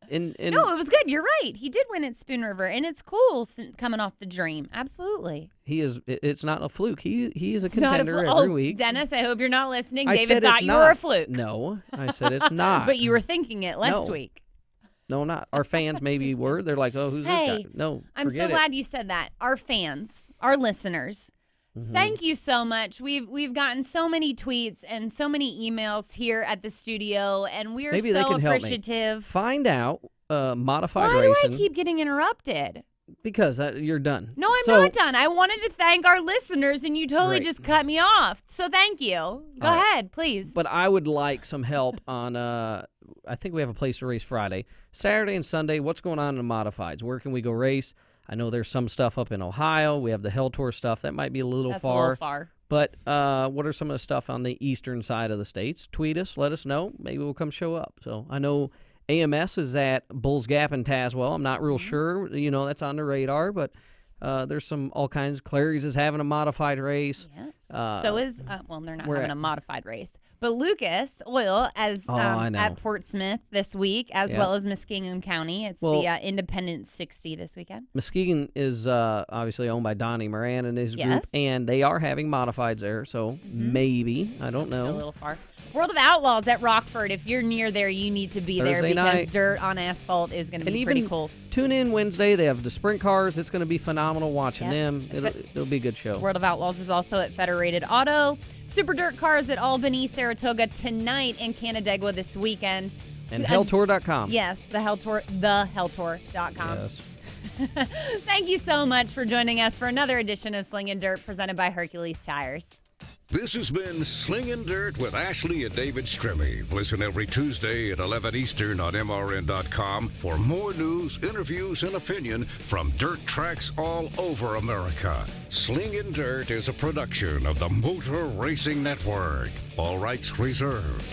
No, it was good. You're right. He did win at Spoon River, and it's cool coming off the dream. Absolutely. he is. It's not a fluke. He is a It's not a contender fluke. every week. Dennis, I hope you're not listening. I David said thought it's you not. were a fluke. No, I said it's not. But you were thinking it last No. week. No, not. Our fans maybe were. They're like, oh, who's this guy? No, I'm so forget it. glad you said that. Our fans, our listeners, thank you so much. We've gotten so many tweets and so many emails here at the studio, and we're Maybe they so can help me. appreciative. Find out modified Why racing. do I keep getting interrupted? Because you're done. No, I'm So- not done. I wanted to thank our listeners, and you totally Great. just cut me off. So thank you. Go All right. ahead, please. But I would like some help on, I think we have a place to race Friday. Saturday and Sunday, what's going on in the modifieds? Where can we go race? I know there's some stuff up in Ohio. We have the Hell Tour stuff. That might be a little That's far. a little far. But what are some of the stuff on the eastern side of the states? Tweet us. Let us know. Maybe we'll come show up. So I know AMS is at Bulls Gap and Tazewell. I'm not real sure. You know, that's on the radar. But there's all kinds. Clary's is having a modified race. Yeah. So is, well, they're not we're having at- a modified race. But Lucas Oil I know. at Portsmouth this week, as Yeah. well as Muskingum County. It's Well- the Independence 60 this weekend. Muskegon is obviously owned by Donnie Moran and his group, Yes. and they are having modifieds there, so maybe. I don't Still a know. little far. World of Outlaws at Rockford. If you're near there, you need to be there Thursday because night. dirt on asphalt is going to And be even pretty cool. tune in Wednesday. They have the sprint cars. It's going to be phenomenal watching Yeah. them. It'll be a good show. World of Outlaws is also at Federated Auto. Super Dirt Cars at Albany, Saratoga tonight, and Canandaigua this weekend. And helltour.com. Yes, the helltour.com. Yes. Thank you so much for joining us for another edition of Slingin' Dirt presented by Hercules Tires. This has been Slingin' Dirt with Ashley and David Stremme. Listen every Tuesday at 11 Eastern on MRN.com for more news, interviews, and opinion from dirt tracks all over America. Slingin' Dirt is a production of the Motor Racing Network. All rights reserved.